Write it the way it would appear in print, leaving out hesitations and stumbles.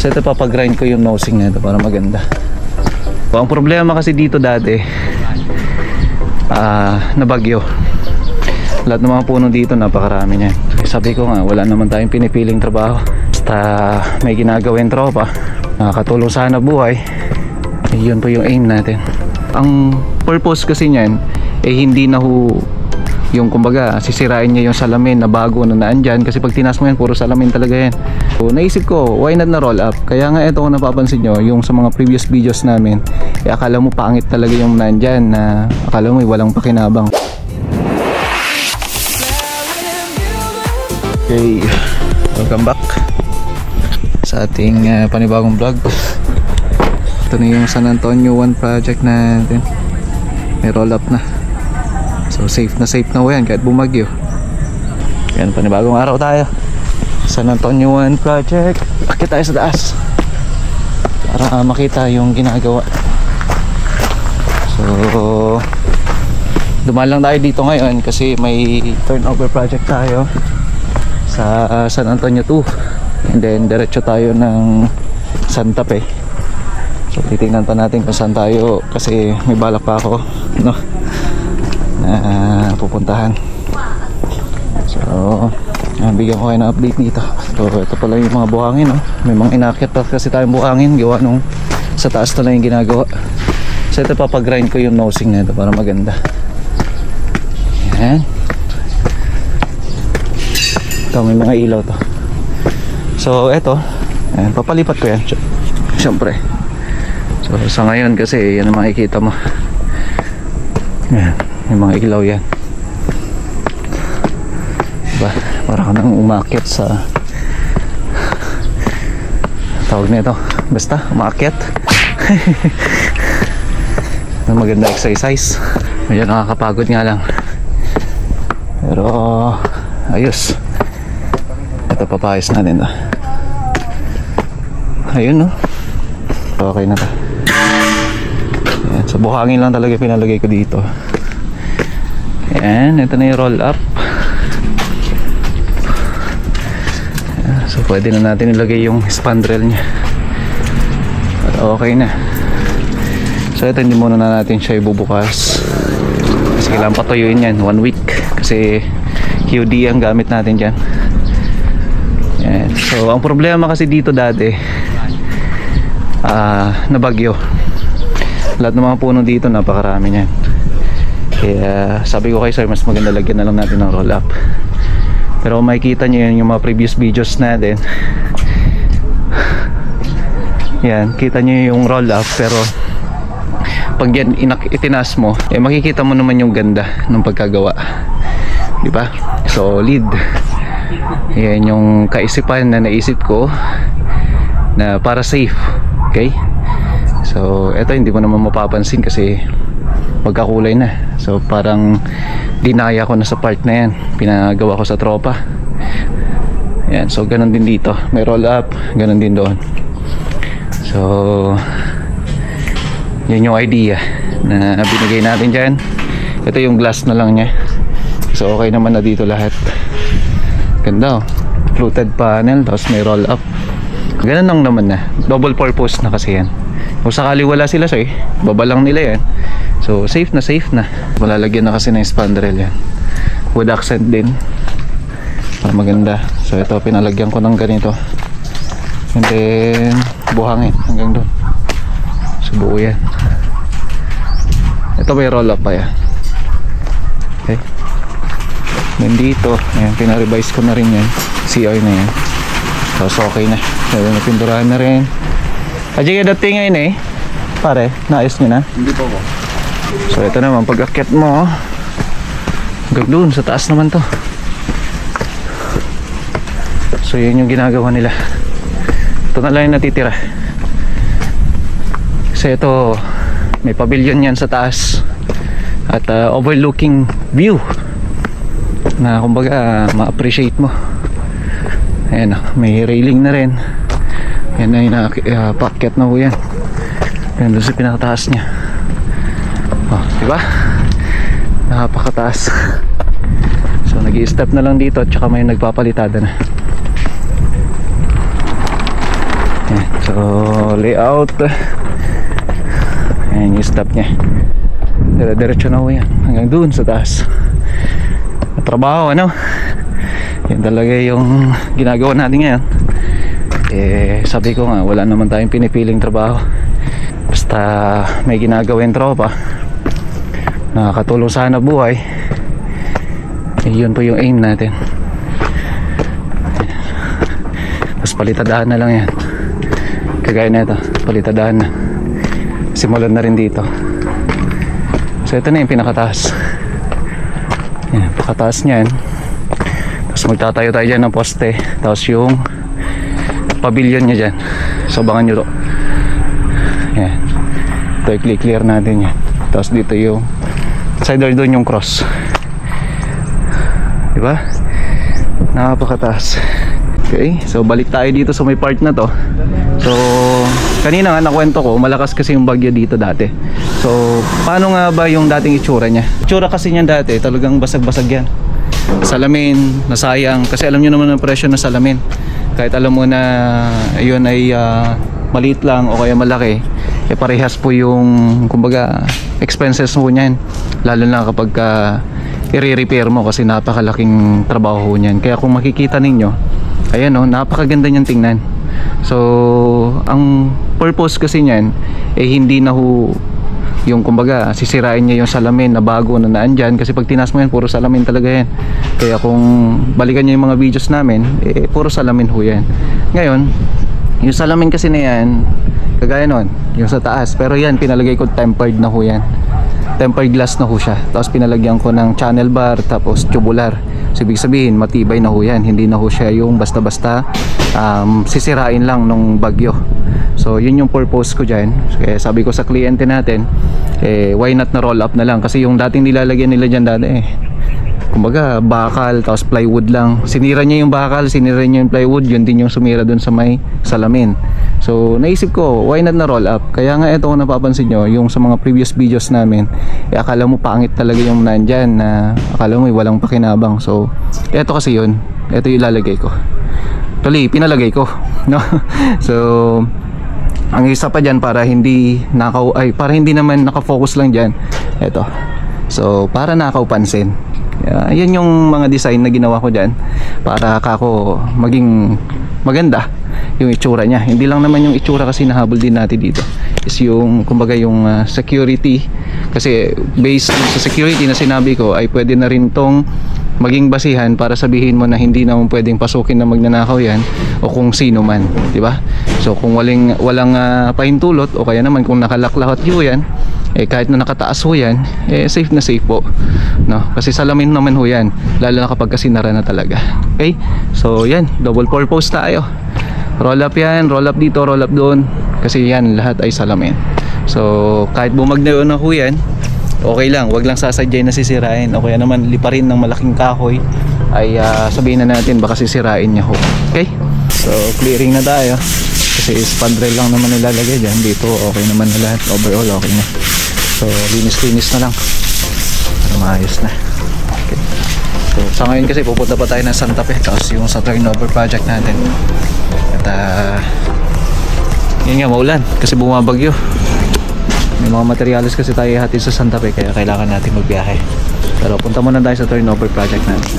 So ito, papagrind ko yung nosing na ito para maganda. Ang problema kasi dito dati, nabagyo. Lahat ng mga puno dito napakarami niyan. Sabi ko nga, wala naman tayong pinipiling trabaho, basta may ginagawin tropa, nakakatulong sana buhay. Yun po yung aim natin. Ang purpose kasi niyan hindi na yung kumbaga sisirain niya yung salamin na bago na naandyan, kasi pag tinas mo yan puro salamin talaga yan. So naisip ko, why not na roll up? Kaya nga ito, kung napapansin nyo yung sa mga previous videos namin, akala mo pangit talaga yung naandyan, na akala mo walang pakinabang. Okay, welcome back sa ating panibagong vlog. Ito na yung San Antonio 1 project natin. May roll up na. So safe na yan kahit bumagyo. Yan, panibagong araw tayo. San Antonio 1 project. Akit tayo sa taas para makita yung ginagawa. So dumaan lang tayo dito ngayon kasi may turnover project tayo sa San Antonio 2. And then diretso tayo ng Santa Fe. So titingnan pa natin kung saan tayo, kasi may balak pa ako na pupuntahan. So bigyan ko kayo ng update dito. So ito pala yung mga buhangin, no? May mga inakyat pa kasi tayong buhangin, gawa nung sa taas na lang yung ginagawa. So ito, papagrind ko yung nosing na ito para maganda. Yan. Ito, may mga ilaw to. So ito, ayan, papalipat ko yan syempre. So sa ngayon kasi yan ang makikita mo. Yan, may mga ilaw yan. Diba? Para ka nang umakyat sa tawag nito, basta umakyat. Maganda exercise. Medyo nakakapagod nga lang, pero ayos. Ito, papayos natin to. Ayun, no? Okay na to. Ayan, so buhangin lang talaga pinalagay ko dito. Ayan, ito na yung roll up. Ayan, so pwede na natin ilagay yung spandrel nya. At okay na. So ito, hindi muna na natin siya ibubukas kasi kailangan patuyuin yan 1 week, kasi QD ang gamit natin dyan. Ayan. So ang problema kasi dito dati, nabagyo. Lahat ng mga puno dito napakarami niyan. Kaya sabi ko kay sir, mas maganda lagyan na lang natin ng roll up. Pero makikita nyo yan yung mga previous videos natin. Yan, kita nyo yung roll up, pero pag yan itinas mo, makikita mo naman yung ganda ng pagkagawa, diba? Solid. Yan yung kaisipan na naisip ko na para safe. Okay? So eto, hindi mo naman mapapansin kasi magkakulay na. So parang dinaya ko na sa part na yan, pinagawa ko sa tropa. Yan, so ganun din dito, may roll up, ganun din doon. So yun yung idea na binigay natin dyan. Ito yung glass na lang niya. So okay naman na dito lahat. Ganda, oh. Fluted panel, tapos may roll up. Ganun lang naman na, double purpose na kasi yan. Kung sakali wala sila, so baba lang nila yan. So safe na. Malalagyan na kasi ng spandrel yan, wood accent din para maganda. So ito, pinalagyan ko ng ganito, and then buhangin hanggang doon. So buo yan. Ito may roll up pa yan. Okay, then dito, ayan, pinarevise ko na rin yan, CR na yan. So okay na. So napinturahan na rin. Aji ka dating ngayon eh pare, naayos nyo na? Hindi pa po. So ito naman, pag akyat mo hanggang doon sa taas naman to. So yun yung ginagawa nila. Ito na lang yung natitira. Kasi ito, may pavilion yan sa taas at overlooking view na kumbaga ma-appreciate mo. Ayan, may railing na rin. Yan na yung paakyat na ho yan. Yan doon sa pinakataas nya. Oh, diba? Napakataas. So nag-i-step na lang dito at saka may nagpapalitada na. Yan. So layout, ayan yung stop nya, diretso na ho yan hanggang dun sa taas. Trabaho, ano, yan talaga yung ginagawa natin ngayon. Sabi ko nga, wala naman tayong pinipiling trabaho, basta may ginagawin tropa, nakakatulong sa hanap buhay, yun po yung aim natin. Tapos palitadaan na lang yan, kagaya na ito, palitadaan na, simulan na rin dito. So ito na yung pinakataas, yan, pakataas nyan. Tapos magtatayo tayo dyan ng poste, tapos yung pavilion nya dyan, so abangan nyo to. Yan, ito i-clear natin yan. Tapos dito yung sider, doon yung cross, diba? Napakataas. Okay, so balik tayo dito sa may part na to. So kanina nga nakwento ko, malakas kasi yung bagyo dito dati. So paano nga ba yung dating itsura niya? Itsura kasi niyan dati talagang basag-basag yan, salamin, nasayang. Kasi alam nyo naman ang presyo ng salamin, kahit alam mo na yun ay maliit lang o kaya malaki, parehas po yung kumbaga expenses mo niyan, lalo na kapag i-repair mo, kasi napakalaking trabaho niyan. Kaya kung makikita ninyo, ayan o, napakaganda niyan tingnan. So ang purpose kasi niyan hindi na ho yung kumbaga sisirain niya yung salamin na bago na naandyan, kasi pag tinas mo yan puro salamin talaga yan. Kaya kung balikan niyo yung mga videos namin, puro salamin ho yan. Ngayon yung salamin kasi na yan, kagaya nun yung sa taas, pero yan pinalagay ko tempered na ho yan, tempered glass na ho siya. Tapos pinalagyan ko ng channel bar, tapos tubular. So ibig sabihin matibay na ho yan, hindi na ho siya yung basta-basta sisirain lang nung bagyo. So yun yung purpose ko dyan. Kaya sabi ko sa kliyente natin, why not na roll up na lang, kasi yung dating nilalagyan nila dyan dati kumbaga bakal tapos plywood lang, sinira niya yung bakal, sinira niya yung plywood, yun din yung sumira dun sa may salamin. So naisip ko, why not na roll up? Kaya nga ito, kung napapansin nyo yung sa mga previous videos namin, akala mo pangit talaga yung nandyan, na akala mo walang pakinabang. So eto kasi yun, eto yung ilalagay ko, actually pinalagay ko, no? So ang isa pa dyan, para hindi para hindi naman nakafocus lang dyan, eto, so para nakaupansin. Yan yung mga design na ginawa ko dyan, para kako maging maganda yung itsura nya. Hindi lang naman yung itsura, kasi nahabol din natin dito is yung kumbaga yung security, kasi based sa security na sinabi ko, ay pwede na rin tong maging basihan para sabihin mo na hindi naman pwedeng pasukin na magnanakaw yan, o kung sino man, di ba? So kung walang pahintulot, o kaya naman kung nakalaklahot yun yan, kahit na nakataas ho yan, safe na safe po, no? Kasi salamin naman ho yan, lalo na kapag kasinara na talaga. Okay, so yan, double purpose tayo. Roll up yan, roll up dito, roll up doon, kasi yan lahat ay salamin. So kahit bumagnayo na ho yan, okay lang, wag lang sasadyay na sisirain, o kaya naman liparin ng malaking kahoy, ay sabihin na natin baka sisirain niya ho. Okay, so clearing na tayo, kasi spad rail lang naman nilalagay dyan. Dito okay naman na lahat, overall okay na. So linis-linis na lang para maayos na. Okay. So sa ngayon kasi pupunta pa tayo ng Santa Fe, tapos yung sa turnover project natin. At yun nga, maulan kasi bumabagyo. May mga materials kasi tayo hatid sa Santa Fe, kaya kailangan natin magbiyahe. Pero punta muna tayo sa turnover project natin.